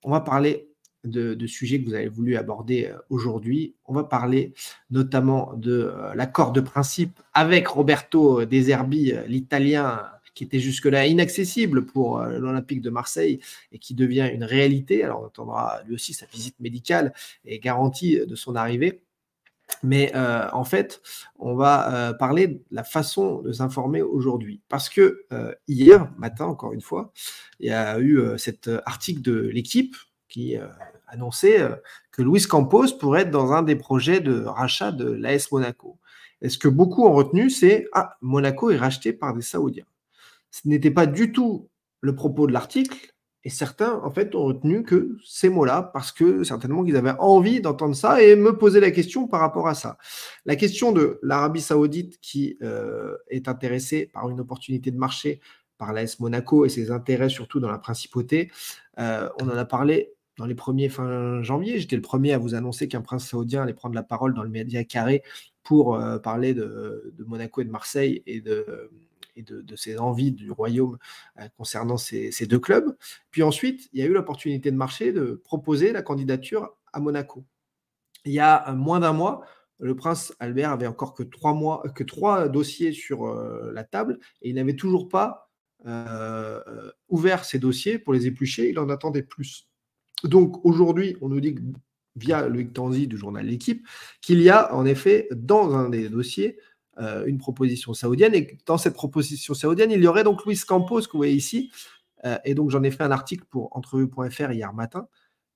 on va parler de sujets que vous avez voulu aborder aujourd'hui. On va parler notamment de l'accord de principe avec Roberto De Zerbi, l'Italien qui était jusque-là inaccessible pour l'Olympique de Marseille et qui devient une réalité. Alors on attendra lui aussi sa visite médicale et garantie de son arrivée. Mais en fait, on va parler de la façon de s'informer aujourd'hui. Parce que hier matin, encore une fois, il y a eu cet article de l'équipe qui annonçait que Luis Campos pourrait être dans un des projets de rachat de l'AS Monaco. Et ce que beaucoup ont retenu, c'est « Ah, Monaco est racheté par des Saoudiens ». Ce n'était pas du tout le propos de l'article. Et certains, en fait, ont retenu que ces mots-là, parce que certainement qu'ils avaient envie d'entendre ça et me poser la question par rapport à ça. La question de l'Arabie Saoudite qui est intéressée par une opportunité de marché par l'AS Monaco et ses intérêts surtout dans la principauté, on en a parlé dans les premiers fin janvier. J'étais le premier à vous annoncer qu'un prince saoudien allait prendre la parole dans le média carré pour parler de Monaco et de Marseille et de ses envies du royaume concernant ces deux clubs. Puis ensuite, il y a eu l'opportunité de marché de proposer la candidature à Monaco. Il y a moins d'un mois, le prince Albert avait encore que 3 dossiers sur la table et il n'avait toujours pas ouvert ces dossiers pour les éplucher, il en attendait plus. Donc aujourd'hui, on nous dit via Loïc Tanzi du journal L'Équipe qu'il y a en effet dans un des dossiers une proposition saoudienne, et dans cette proposition saoudienne, il y aurait donc Luis Campos, que vous voyez ici, et donc j'en ai fait un article pour entrevue.fr hier matin,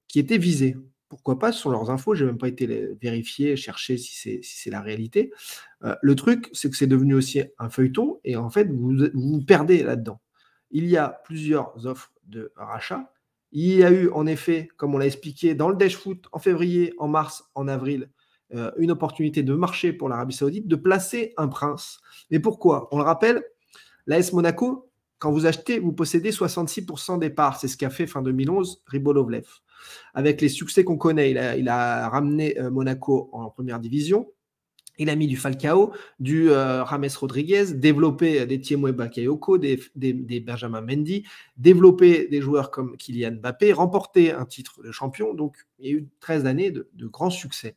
qui était visé. Pourquoi pas, ce sont leurs infos, je n'ai même pas été vérifier, chercher si c'est la réalité. Le truc, c'est que c'est devenu aussi un feuilleton, et en fait, vous perdez là-dedans. Il y a plusieurs offres de rachat. Il y a eu, en effet, comme on l'a expliqué, dans le Dash Foot, en février, en mars, en avril, une opportunité de marché pour l'Arabie Saoudite, de placer un prince. Mais pourquoi? On le rappelle, l'AS Monaco, quand vous achetez, vous possédez 66% des parts. C'est ce qu'a fait fin 2011 Rybolovlev. Avec les succès qu'on connaît, il a ramené Monaco en première division. Il a mis du Falcao, du James Rodriguez, développé des Thiemo Bakayoko, des Benjamin Mendy, développé des joueurs comme Kylian Mbappé, remporté un titre de champion. Donc, il y a eu 13 années de grands succès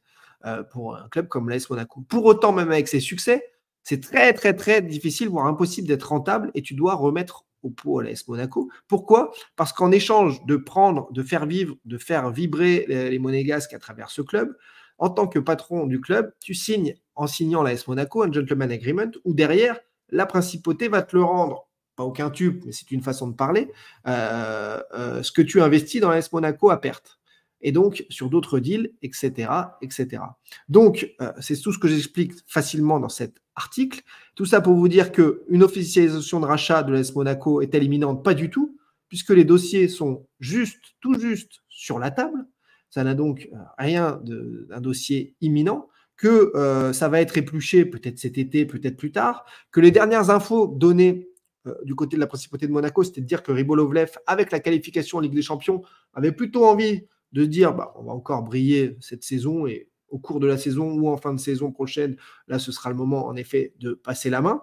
pour un club comme l'AS Monaco. Pour autant, même avec ces succès, c'est très, très, très difficile, voire impossible d'être rentable et tu dois remettre au pot à l'AS Monaco. Pourquoi? Parce qu'en échange de faire vibrer les monégasques à travers ce club, en tant que patron du club, tu signes, en signant l'AS Monaco, un gentleman agreement où derrière, la principauté va te le rendre. Pas aucun tube, mais c'est une façon de parler. Ce que tu investis dans l'AS Monaco à perte. Et donc, sur d'autres deals, etc., etc. Donc, c'est tout ce que j'explique facilement dans cet article. Tout ça pour vous dire qu'une officialisation de rachat de l'AS Monaco est-elle imminente? Pas du tout, puisque les dossiers sont tout juste sur la table. Ça n'a donc rien d'un dossier imminent, que ça va être épluché peut-être cet été, peut-être plus tard, que les dernières infos données du côté de la principauté de Monaco, c'était de dire que Rybolovlev, avec la qualification en Ligue des Champions, avait plutôt envie de dire on va encore briller cette saison et au cours de la saison ou en fin de saison prochaine, là ce sera le moment en effet de passer la main,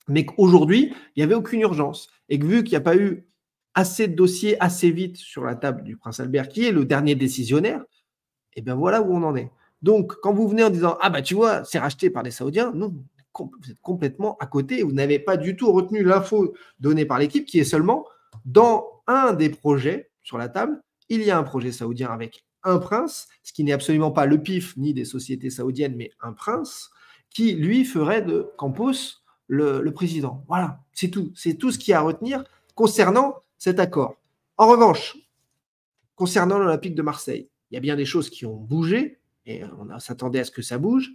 mais qu'aujourd'hui il n'y avait aucune urgence et que vu qu'il n'y a pas eu assez de dossiers assez vite sur la table du prince Albert qui est le dernier décisionnaire, et bien voilà où on en est. Donc quand vous venez en disant tu vois c'est racheté par les Saoudiens, non, vous êtes complètement à côté, vous n'avez pas du tout retenu l'info donnée par l'équipe qui est seulement dans un des projets sur la table. Il y a un projet saoudien avec un prince, ce qui n'est absolument pas le PIF ni des sociétés saoudiennes, mais un prince qui, lui, ferait de Campos le président. Voilà, c'est tout. C'est tout ce qu'il y a à retenir concernant cet accord. En revanche, concernant l'Olympique de Marseille, il y a bien des choses qui ont bougé, et on s'attendait à ce que ça bouge,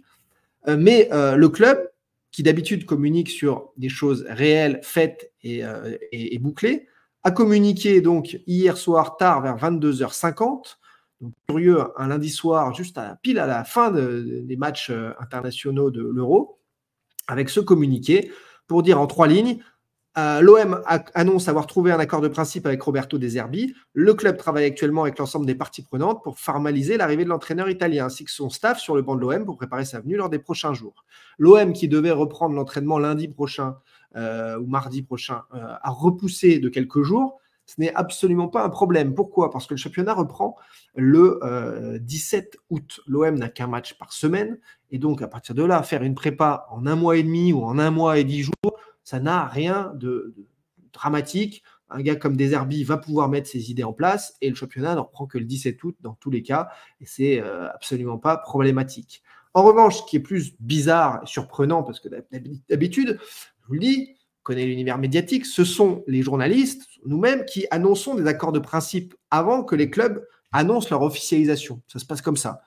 mais le club, qui d'habitude communique sur des choses réelles, faites et bouclées, a communiqué donc hier soir tard vers 22h50, donc curieux, un lundi soir, juste pile à la fin des matchs internationaux de l'Euro, avec ce communiqué pour dire en 3 lignes, l'OM annonce avoir trouvé un accord de principe avec Roberto De Zerbi. Le club travaille actuellement avec l'ensemble des parties prenantes pour formaliser l'arrivée de l'entraîneur italien ainsi que son staff sur le banc de l'OM pour préparer sa venue lors des prochains jours. L'OM, qui devait reprendre l'entraînement lundi prochain ou mardi prochain, a repoussé de quelques jours. Ce n'est absolument pas un problème. Pourquoi? Parce que le championnat reprend le 17 août. L'OM n'a qu'un match par semaine. Et donc, à partir de là, faire une prépa en 1 mois et demi ou en 1 mois et 10 jours, ça n'a rien de dramatique. Un gars comme Deserbi va pouvoir mettre ses idées en place et le championnat ne reprend que le 17 août dans tous les cas. Et c'est absolument pas problématique. En revanche, ce qui est plus bizarre et surprenant, parce que d'habitude, je vous le dis, connaît l'univers médiatique, ce sont les journalistes, nous-mêmes, qui annonçons des accords de principe avant que les clubs annoncent leur officialisation. Ça se passe comme ça.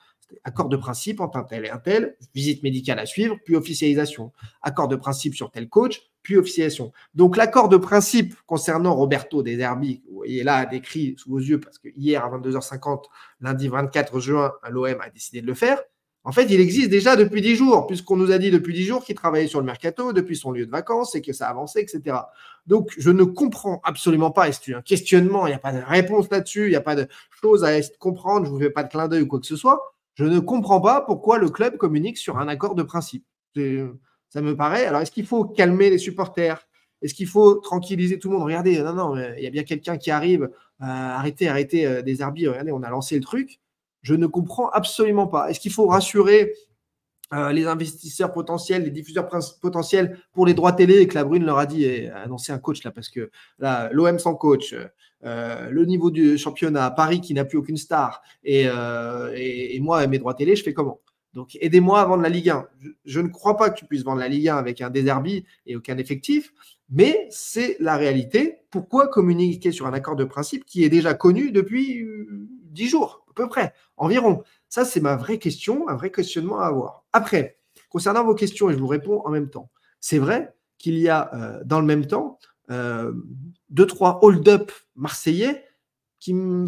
Accord de principe entre un tel et un tel, visite médicale à suivre, puis officialisation. Accord de principe sur tel coach, puis officialisation. Donc l'accord de principe concernant Roberto De Zerbi, vous voyez là décrit sous vos yeux, parce que hier à 22h50, lundi 24 juin, l'OM a décidé de le faire. En fait, il existe déjà depuis 10 jours, puisqu'on nous a dit depuis 10 jours qu'il travaillait sur le mercato, depuis son lieu de vacances, et que ça avançait, etc. Donc, je ne comprends absolument pas, et c'est un questionnement, il n'y a pas de réponse là-dessus, il n'y a pas de chose à comprendre, je ne vous fais pas de clin d'œil ou quoi que ce soit. Je ne comprends pas pourquoi le club communique sur un accord de principe. Ça me paraît. Alors, est-ce qu'il faut calmer les supporters? Est-ce qu'il faut tranquilliser tout le monde? Regardez, non, il y a bien quelqu'un qui arrive. Arrêtez, des arbitres. Regardez, on a lancé le truc. Je ne comprends absolument pas. Est-ce qu'il faut rassurer les investisseurs potentiels, les diffuseurs potentiels pour les droits télé et que la Brune leur a dit annoncer un coach là parce que là l'OM sans coach, le niveau du championnat, Paris qui n'a plus aucune star et moi mes droits télé je fais comment? Donc aidez-moi à vendre la Ligue 1. Je ne crois pas que tu puisses vendre la Ligue 1 avec un Deserbi et aucun effectif, mais c'est la réalité. Pourquoi communiquer sur un accord de principe qui est déjà connu depuis 10 jours à peu près, environ? Ça, c'est ma vraie question, un vrai questionnement à avoir. Après, concernant vos questions, et je vous réponds en même temps, c'est vrai qu'il y a dans le même temps 2-3 hold-up marseillais qui me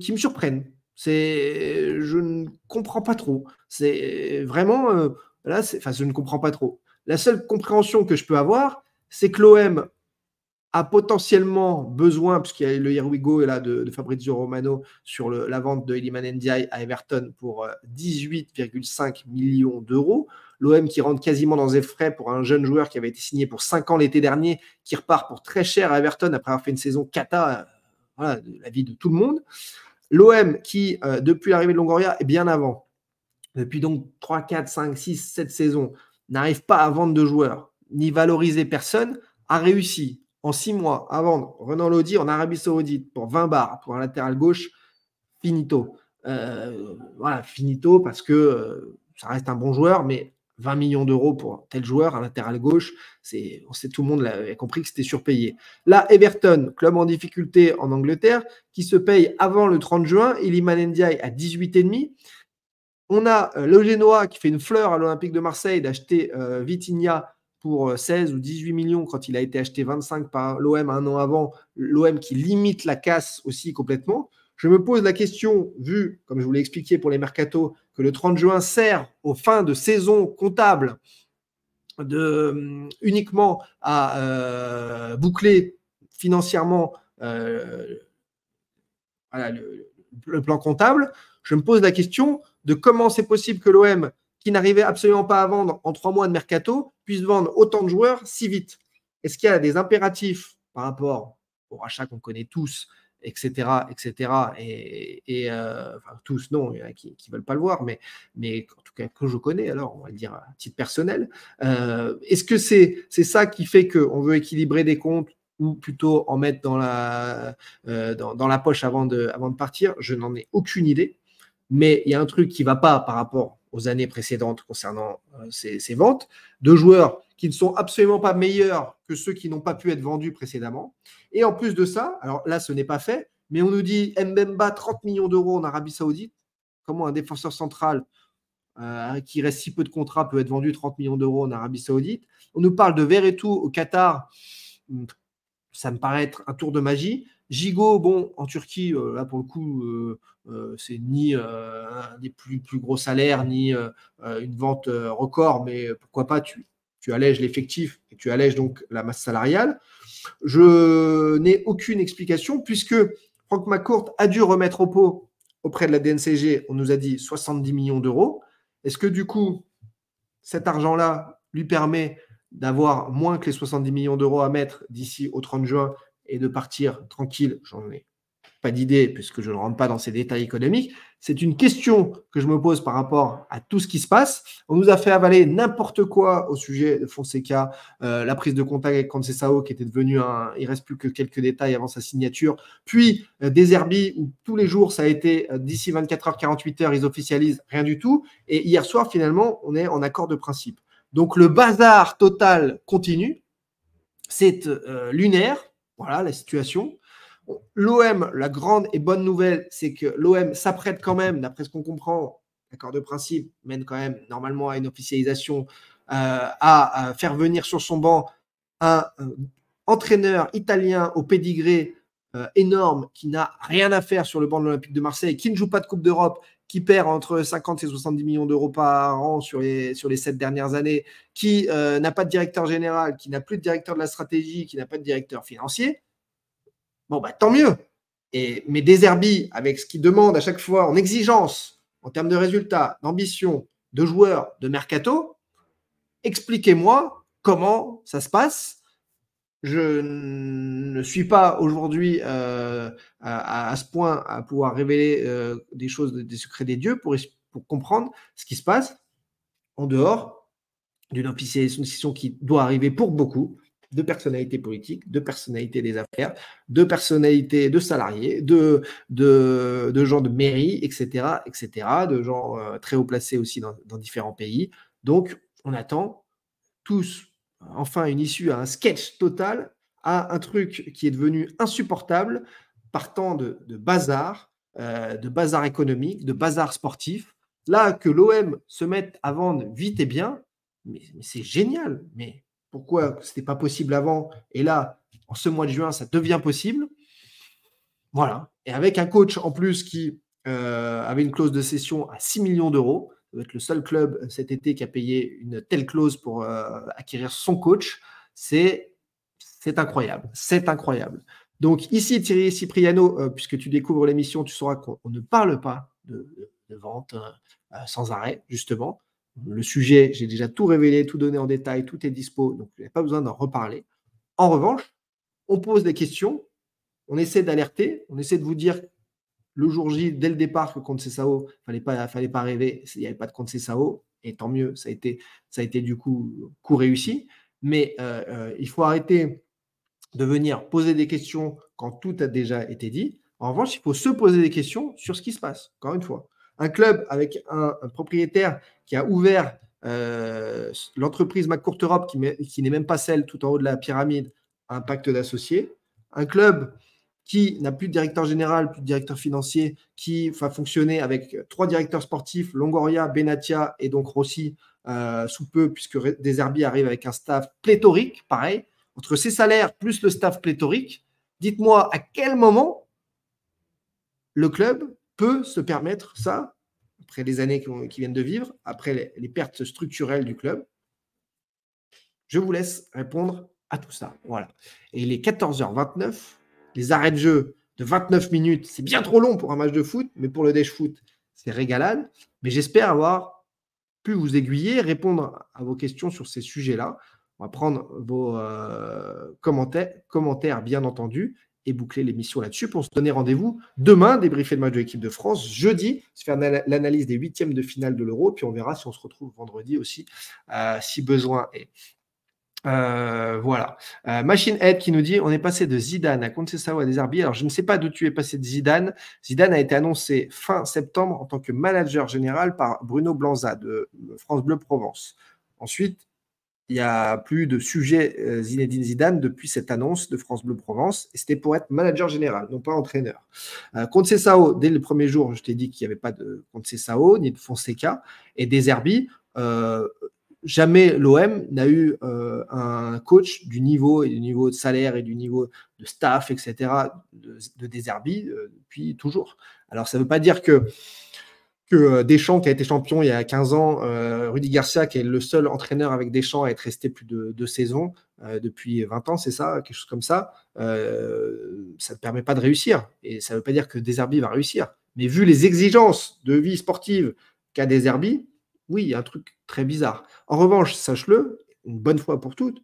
surprennent. Je ne comprends pas trop. C'est vraiment là, je ne comprends pas trop. La seule compréhension que je peux avoir, c'est que l'OM a potentiellement besoin, puisqu'il y a le Here We Go là, de Fabrizio Romano sur la vente de Iliman Ndiaye à Everton pour 18,5 millions d'euros. L'OM qui rentre quasiment dans ses frais pour un jeune joueur qui avait été signé pour 5 ans l'été dernier, qui repart pour très cher à Everton après avoir fait une saison cata, voilà, de la vie de tout le monde. L'OM qui, depuis l'arrivée de Longoria et bien avant, depuis donc 3, 4, 5, 6, 7 saisons, n'arrive pas à vendre de joueurs, ni valoriser personne, a réussi en 6 mois à vendre Renan Lodi en Arabie Saoudite pour 20 bars pour un latéral gauche, finito. Voilà, finito parce que ça reste un bon joueur, mais 20 millions d'euros pour tel joueur, un latéral gauche, tout le monde avait compris que c'était surpayé. Là, Everton, club en difficulté en Angleterre, qui se paye avant le 30 juin, Iliman Ndiaye à 18,5. On a le Génois qui fait une fleur à l'Olympique de Marseille d'acheter Vitinha pour 16 ou 18 millions quand il a été acheté 25 par l'OM un an avant. L'OM qui limite la casse aussi complètement. Je me pose la question, vu, comme je vous l'ai expliqué pour les mercatos, que le 30 juin sert aux fins de saison comptable uniquement à boucler financièrement voilà, le plan comptable. Je me pose la question de comment c'est possible que l'OM, qui n'arrivait absolument pas à vendre en 3 mois de mercato, puisse vendre autant de joueurs si vite. Est-ce qu'il y a des impératifs par rapport au rachat qu'on connaît tous, etc., etc. Enfin, tous, non, il y en a qui ne veulent pas le voir, mais en tout cas que je connais, alors on va le dire à titre personnel. Est-ce que c'est ça qui fait qu'on veut équilibrer des comptes ou plutôt en mettre dans la poche avant de partir? Je n'en ai aucune idée. Mais il y a un truc qui ne va pas par rapport aux années précédentes concernant ces ventes, de joueurs qui ne sont absolument pas meilleurs que ceux qui n'ont pas pu être vendus précédemment. Et en plus de ça, alors là, ce n'est pas fait, mais on nous dit Mbemba, 30 millions d'euros en Arabie Saoudite. Comment un défenseur central qui reste si peu de contrats peut être vendu 30 millions d'euros en Arabie Saoudite? On nous parle de Verretou au Qatar. Ça me paraît être un tour de magie. Gigot, bon, en Turquie, là pour le coup, c'est ni un des plus gros salaires, ni une vente record, mais pourquoi pas, tu allèges l'effectif et tu allèges donc la masse salariale. Je n'ai aucune explication puisque Franck McCourt a dû remettre au pot auprès de la DNCG, on nous a dit 70 millions d'euros. Est-ce que du coup, cet argent-là lui permet d'avoir moins que les 70 millions d'euros à mettre d'ici au 30 juin et de partir tranquille, j'en ai pas d'idée puisque je ne rentre pas dans ces détails économiques. C'est une question que je me pose par rapport à tout ce qui se passe. On nous a fait avaler n'importe quoi au sujet de Fonseca, la prise de contact avec Conceição qui était devenu il reste plus que quelques détails avant sa signature, puis des Herbies où tous les jours ça a été d'ici 24 heures, 48 heures, ils officialisent rien du tout. Et hier soir, finalement, on est en accord de principe. Donc le bazar total continue. C'est lunaire. Voilà la situation. L'OM, la grande et bonne nouvelle, c'est que l'OM s'apprête quand même, d'après ce qu'on comprend, l'accord de principe mène quand même normalement à une officialisation, à faire venir sur son banc un entraîneur italien au pédigré énorme qui n'a rien à faire sur le banc de l'Olympique de Marseille, qui ne joue pas de Coupe d'Europe, qui perd entre 50 et 70 millions d'euros par an sur les 7 dernières années, qui n'a pas de directeur général, qui n'a plus de directeur de la stratégie, qui n'a pas de directeur financier. Bon, bah, tant mieux. Mais De Zerbi, avec ce qu'il demande à chaque fois en exigence, en termes de résultats, d'ambition, de joueurs, de mercato, expliquez-moi comment ça se passe. Je ne suis pas aujourd'hui à ce point à pouvoir révéler des choses, des secrets des dieux pour comprendre ce qui se passe en dehors d'une officialisation qui doit arriver pour beaucoup de personnalités politiques, de personnalités des affaires, de personnalités de salariés, de gens de mairie, etc., de gens très haut placés aussi dans différents pays. Donc, on attend tous enfin une issue à un sketch total, à un truc qui est devenu insupportable, partant de bazar économique, de bazar sportif. Là, que l'OM se mette à vendre vite et bien, mais c'est génial. Mais pourquoi ce n'était pas possible avant? Et là, en ce mois de juin, ça devient possible. Voilà. Et avec un coach en plus qui avait une clause de cession à 6 millions d'euros, ça doit être le seul club cet été qui a payé une telle clause pour acquérir son coach. C'est incroyable. C'est incroyable. Donc ici, Thierry Cipriano, puisque tu découvres l'émission, tu sauras qu'on ne parle pas de vente sans arrêt, justement. Le sujet, j'ai déjà tout révélé, tout donné en détail, tout est dispo, donc il n'y a pas besoin d'en reparler. En revanche, on pose des questions, on essaie d'alerter, on essaie de vous dire le jour J, dès le départ, que Conceição, il ne fallait pas rêver, il n'y avait pas de Conceição, et tant mieux, ça a été du coup réussi. Mais il faut arrêter de venir poser des questions quand tout a déjà été dit. En revanche, il faut se poser des questions sur ce qui se passe, encore une fois. Un club avec un propriétaire qui a ouvert l'entreprise McCourt Europe, qui n'est même pas celle tout en haut de la pyramide, un pacte d'associés. Un club qui n'a plus de directeur général, plus de directeur financier, qui va fonctionner avec 3 directeurs sportifs, Longoria, Benatia et donc Rossi, sous peu, puisque De Zerbi arrive avec un staff pléthorique, pareil, entre ses salaires plus le staff pléthorique. Dites-moi à quel moment le club peut se permettre ça, après les années qui viennent de vivre, après les pertes structurelles du club. Je vous laisse répondre à tout ça. Voilà. Et il est 14h29. Les arrêts de jeu de 29 minutes, c'est bien trop long pour un match de foot, mais pour le Dash Foot, c'est régalade. Mais j'espère avoir pu vous aiguiller, répondre à vos questions sur ces sujets-là. On va prendre vos commentaires, bien entendu, et boucler l'émission là-dessus pour se donner rendez-vous demain, débriefer le match de l'équipe de France, jeudi, se faire l'analyse des 8e de finale de l'Euro, puis on verra si on se retrouve vendredi aussi, si besoin est. Voilà. Machine Head qui nous dit on est passé de Zidane à Conceição à De Zerbi. Alors je ne sais pas d'où tu es passé de Zidane. Zidane a été annoncé fin septembre en tant que manager général par Bruno Blanza de France Bleu Provence. Ensuite, il n'y a plus de sujet Zinedine Zidane depuis cette annonce de France Bleu Provence. Et c'était pour être manager général, non pas entraîneur. Conceição, dès le premier jour, je t'ai dit qu'il n'y avait pas de Conceição ni de Fonseca. Et De Zerbi, jamais l'OM n'a eu un coach du niveau et du niveau de salaire et du niveau de staff, etc. de De Zerbi depuis toujours. Alors, ça ne veut pas dire que Deschamps, qui a été champion il y a 15 ans, Rudy Garcia, qui est le seul entraîneur avec Deschamps à être resté plus de 2 saisons depuis 20 ans, c'est ça, quelque chose comme ça, ça ne permet pas de réussir. Et ça ne veut pas dire que De Zerbi va réussir. Mais vu les exigences de vie sportive qu'a De Zerbi, oui, il y a un truc très bizarre. En revanche, sache-le, une bonne fois pour toutes,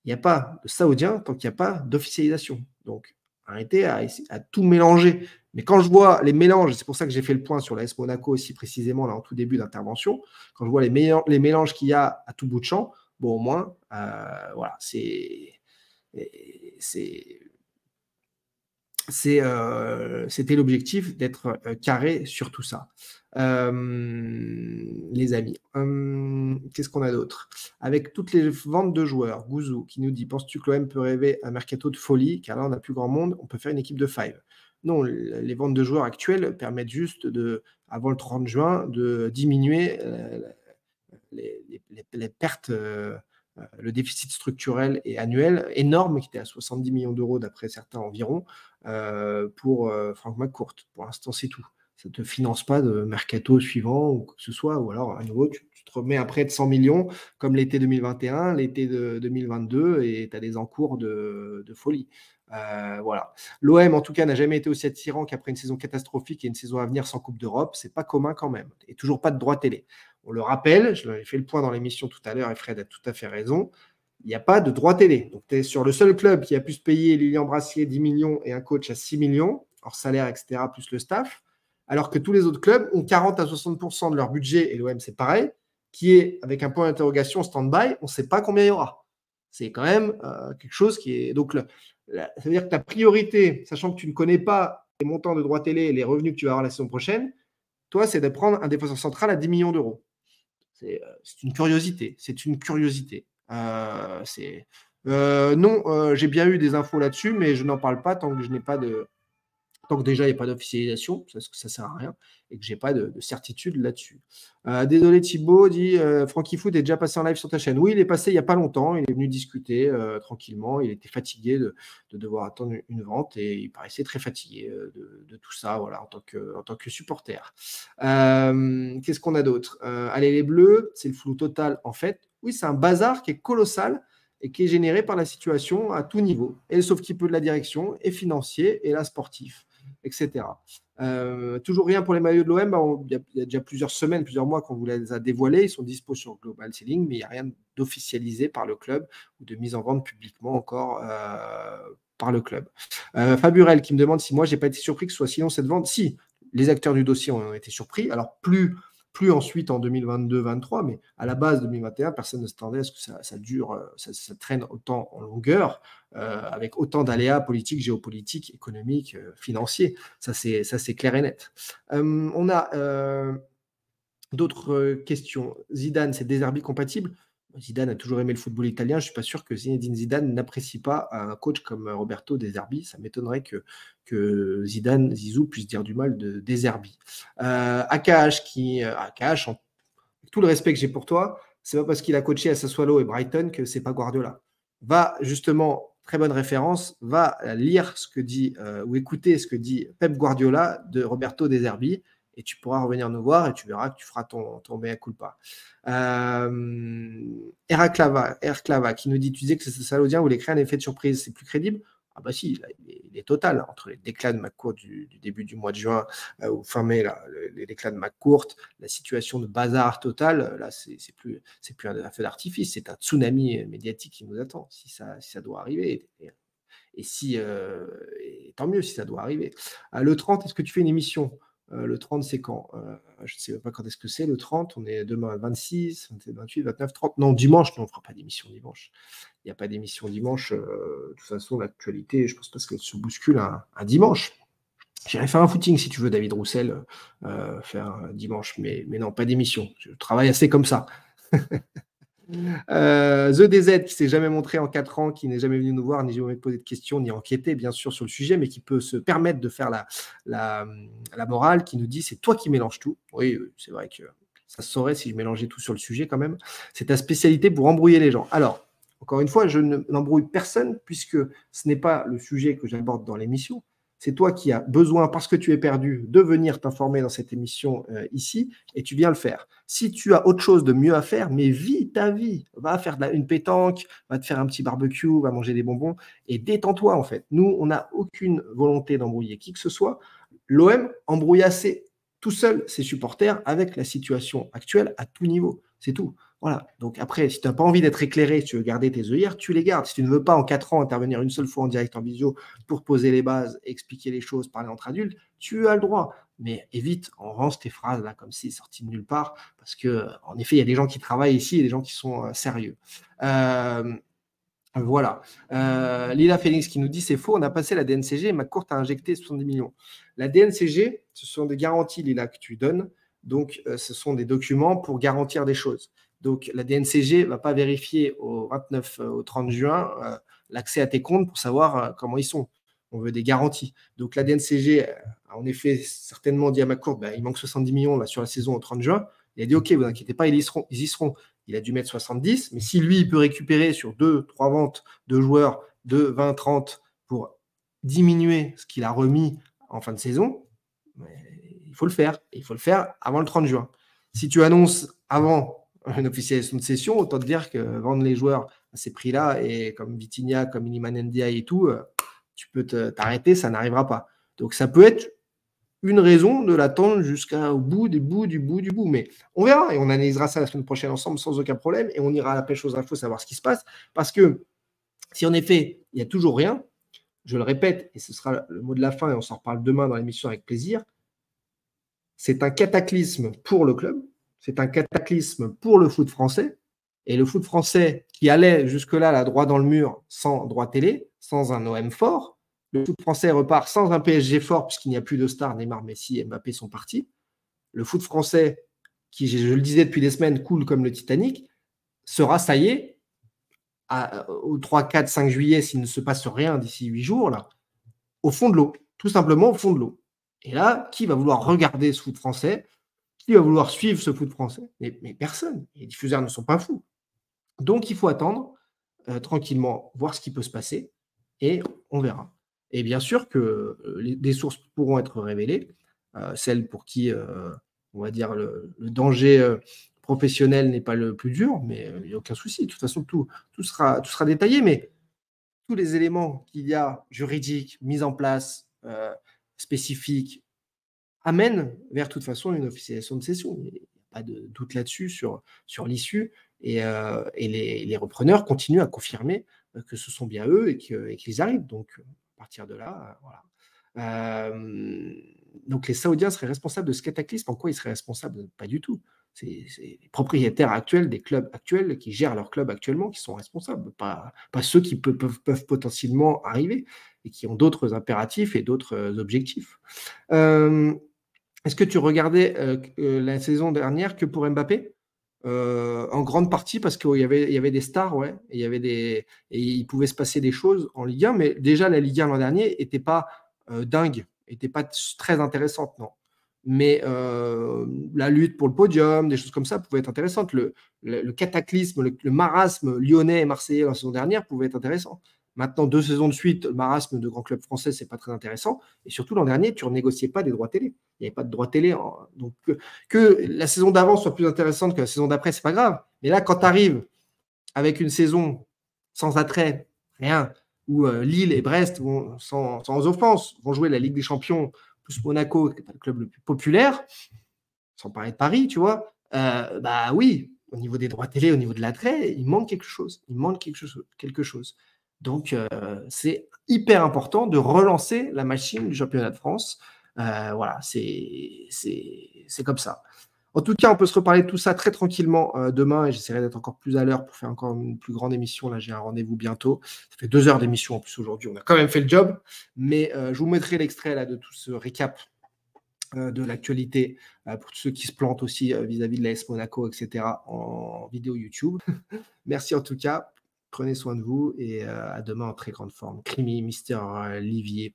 il n'y a pas de Saoudien tant qu'il n'y a pas d'officialisation. Donc, arrêtez à tout mélanger. Mais quand je vois les mélanges, c'est pour ça que j'ai fait le point sur l'AS Monaco aussi précisément là en tout début d'intervention, quand je vois les mélanges qu'il y a à tout bout de champ, bon au moins, voilà, c'était l'objectif d'être carré sur tout ça. Les amis, qu'est-ce qu'on a d'autre? Avec toutes les ventes de joueurs, Gouzou qui nous dit: penses-tu que l'OM peut rêver un mercato de folie? Car là, on n'a plus grand monde, on peut faire une équipe de five. Non, les ventes de joueurs actuelles permettent juste, avant le 30 juin, de diminuer les pertes, le déficit structurel et annuel énorme, qui était à 70 millions d'euros d'après certains environ, pour Franck McCourt. Pour l'instant, c'est tout. Ça ne te finance pas de mercato suivant ou quoi que ce soit, ou alors à nouveau, tu te remets un prêt de 100 millions comme l'été 2021, l'été de 2022, et tu as des encours de folie. Voilà. L'OM, en tout cas, n'a jamais été aussi attirant qu'après une saison catastrophique et une saison à venir sans Coupe d'Europe. C'est pas commun quand même. Et toujours pas de droit télé. On le rappelle, je l'avais fait le point dans l'émission tout à l'heure et Fred a tout à fait raison, il n'y a pas de droit télé. Donc, tu es sur le seul club qui a pu se payer Lilian Brassier 10 millions et un coach à 6 millions, hors salaire, etc., plus le staff, alors que tous les autres clubs ont 40 à 60% de leur budget, et l'OM c'est pareil, qui est avec un point d'interrogation stand-by, on ne sait pas combien il y aura. C'est quand même quelque chose qui est... Donc, ça veut dire que ta priorité, sachant que tu ne connais pas les montants de droits télé et les revenus que tu vas avoir la saison prochaine, toi, c'est de prendre un défenseur central à 10 millions d'euros. C'est une curiosité. C'est une curiosité. Non, j'ai bien eu des infos là-dessus, mais je n'en parle pas tant que je n'ai pas de. Tant que déjà il n'y a pas d'officialisation, parce que ça ne sert à rien, et que je n'ai pas de certitude là-dessus. Désolé Thibaut, dit Francky Foot est déjà passé en live sur ta chaîne. Oui, il est passé il n'y a pas longtemps, il est venu discuter tranquillement, il était fatigué de devoir attendre une vente, et il paraissait très fatigué de tout ça, voilà, en tant que supporter. Qu'est-ce qu'on a d'autre? Allez, les Bleus, c'est le flou total en fait. Oui, c'est un bazar qui est colossal, et qui est généré par la situation à tout niveau, et sauf qu'il peut de la direction, et financier, et là sportif, etc. Toujours rien pour les maillots de l'OM. Il y a déjà plusieurs semaines, plusieurs mois qu'on vous les a dévoilés. Ils sont dispo sur Global Selling, mais il n'y a rien d'officialisé par le club ou de mise en vente publiquement encore par le club. Faburel qui me demande si moi j'ai pas été surpris que ce soit sinon cette vente. Si, les acteurs du dossier ont été surpris. Alors plus ensuite en 2022-23, mais à la base 2021, personne ne s'attendait à ce que ça dure, ça traîne autant en longueur, avec autant d'aléas politiques, géopolitiques, économiques, financiers. Ça, c'est clair et net. On a d'autres questions. Zidane, c'est De Zerbi compatible? Zidane a toujours aimé le football italien. Je ne suis pas sûr que Zinedine Zidane n'apprécie pas un coach comme Roberto De Zerbi. Ça m'étonnerait que Zizou puisse dire du mal de De Zerbi. Akash, avec tout le respect que j'ai pour toi, c'est pas parce qu'il a coaché à Sassuolo et Brighton que c'est pas Guardiola. Va justement, très bonne référence, va lire ce que dit ou écouter ce que dit Pep Guardiola de Roberto De Zerbi, et tu pourras revenir nous voir et tu verras que tu feras ton mea culpa. Erclava qui nous dit: tu disais que c'est Saladin voulait créer un effet de surprise, c'est plus crédible? Ah bah si, là, il est total, entre les déclats de McCourt du début du mois de juin ou fin mai, là, les déclats de McCourt, la situation de bazar total, là c'est plus un feu d'artifice, c'est un tsunami médiatique qui nous attend si ça doit arriver. Et tant mieux si ça doit arriver. Le 30, est-ce que tu fais une émission? Le 30, c'est quand? Je ne sais pas quand est-ce que c'est, le 30. On est demain à 26, 27, 28, 29, 30. Non, dimanche, non, on ne fera pas d'émission dimanche. Il n'y a pas d'émission dimanche. De toute façon, l'actualité, je ne pense pas qu'elle se bouscule un dimanche. J'irai faire un footing si tu veux, David Roussel, faire un dimanche. Mais non, pas d'émission. Je travaille assez comme ça. The DZ qui s'est jamais montré en 4 ans, qui n'est jamais venu nous voir, ni jamais posé de questions, ni enquêté bien sûr sur le sujet, mais qui peut se permettre de faire la morale, qui nous dit: c'est toi qui mélanges tout. Oui, c'est vrai que ça se saurait si je mélangeais tout sur le sujet quand même. C'est ta spécialité pour embrouiller les gens. Alors, encore une fois, je n'embrouille personne puisque ce n'est pas le sujet que j'aborde dans l'émission. C'est toi qui as besoin, parce que tu es perdu, de venir t'informer dans cette émission ici, et tu viens le faire. Si tu as autre chose de mieux à faire, mais vis ta vie. Va faire une pétanque, va te faire un petit barbecue, va manger des bonbons, et détends-toi en fait. Nous, on n'a aucune volonté d'embrouiller qui que ce soit. L'OM embrouille assez tout seul ses supporters avec la situation actuelle à tout niveau. C'est tout. Voilà. Donc après, si tu n'as pas envie d'être éclairé, si tu veux garder tes œillères, tu les gardes. Si tu ne veux pas en 4 ans intervenir une seule fois en direct en visio pour poser les bases, expliquer les choses, parler entre adultes, tu as le droit. Mais évite, on range tes phrases là comme si sorties de nulle part, parce que en effet, il y a des gens qui travaillent ici et des gens qui sont sérieux. Voilà. Lila Phoenix qui nous dit c'est faux, on a passé la DNCG et McCourt a injecté 70 millions. La DNCG, ce sont des garanties, Lila, que tu donnes. Donc, ce sont des documents pour garantir des choses. Donc, la DNCG ne va pas vérifier au 29, au 30 juin l'accès à tes comptes pour savoir comment ils sont. On veut des garanties. Donc, la DNCG a en effet certainement dit à McCourt il manque 70 millions là, sur la saison au 30 juin. Il a dit ok, vous inquiétez pas, ils y seront. Il a dû mettre 70, mais si lui, il peut récupérer sur 2-3 ventes de joueurs de 20-30 pour diminuer ce qu'il a remis en fin de saison, il faut le faire. Il faut le faire avant le 30 juin. Si tu annonces avant une officialisation de session, autant te dire que vendre les joueurs à ces prix-là, et comme Vitinha, comme Iliman Ndiaye et tout, tu peux t'arrêter, ça n'arrivera pas. Donc ça peut être une raison de l'attendre jusqu'au bout du bout. Mais on verra et on analysera ça la semaine prochaine ensemble sans aucun problème et on ira à la pêche aux infos savoir ce qui se passe. Parce que si en effet, il n'y a toujours rien, je le répète, et ce sera le mot de la fin et on s'en reparle demain dans l'émission avec plaisir, c'est un cataclysme pour le club, c'est un cataclysme pour le foot français. Et le foot français qui allait jusque-là la droit dans le mur sans droit télé, sans un OM fort, le foot français repart sans un PSG fort puisqu'il n'y a plus de stars, Neymar, Messi et Mbappé sont partis. Le foot français, qui, je le disais depuis des semaines, coule comme le Titanic, sera, ça y est, au 3, 4, 5 juillet, s'il ne se passe rien d'ici 8 jours, là, au fond de l'eau, tout simplement au fond de l'eau. Et là, qui va vouloir regarder ce foot français? Qui va vouloir suivre ce foot français? Mais personne. Les diffuseurs ne sont pas fous. Donc, il faut attendre tranquillement, voir ce qui peut se passer, et on verra. Et bien sûr que des sources pourront être révélées, celles pour qui, on va dire, le danger professionnel n'est pas le plus dur, mais il n'y a aucun souci. De toute façon, tout sera détaillé, mais tous les éléments qu'il y a, juridiques, mis en place, spécifiques, amènent vers, de toute façon, une officialisation de cession. Il n'y a pas de doute là-dessus sur l'issue. Et les repreneurs continuent à confirmer que ce sont bien eux et qu'ils arrivent. Donc, à partir de là, voilà. Donc, les Saoudiens seraient responsables de ce cataclysme. En quoi ils seraient responsables? Pas du tout. C'est les propriétaires actuels des clubs actuels qui gèrent leur club actuellement qui sont responsables, pas ceux qui peuvent potentiellement arriver et qui ont d'autres impératifs et d'autres objectifs. Est-ce que tu regardais la saison dernière que pour Mbappé? En grande partie parce qu'il y avait des stars, ouais, et il pouvait se passer des choses en Ligue 1, mais déjà la Ligue 1 l'an dernier n'était pas dingue, n'était pas très intéressante, non. Mais la lutte pour le podium, des choses comme ça pouvaient être intéressantes. Le cataclysme, le marasme lyonnais et marseillais la saison dernière pouvait être intéressant. Maintenant, 2 saisons de suite, le marasme de grands clubs français, c'est pas très intéressant. Et surtout, l'an dernier, tu ne renégociais pas des droits télé. Il n'y avait pas de droits télé. Donc, que la saison d'avant soit plus intéressante que la saison d'après, c'est pas grave. Mais là, quand tu arrives avec une saison sans attrait, rien, où Lille et Brest, sans offense, vont jouer la Ligue des Champions, plus Monaco, qui est le club le plus populaire, sans parler de Paris, tu vois, bah oui, au niveau des droits télé, au niveau de l'attrait, il manque quelque chose. Il manque quelque chose. Donc, c'est hyper important de relancer la machine du championnat de France. Voilà, c'est comme ça. En tout cas, on peut se reparler de tout ça très tranquillement demain et j'essaierai d'être encore plus à l'heure pour faire encore une plus grande émission. Là, j'ai un rendez-vous bientôt. Ça fait 2 heures d'émission en plus aujourd'hui. On a quand même fait le job. Mais je vous mettrai l'extrait là de tout ce récap de l'actualité pour ceux qui se plantent aussi vis-à-vis de l'AS Monaco, etc. en vidéo YouTube. Merci en tout cas. Prenez soin de vous et à demain en très grande forme. Crimi, Mister Livier.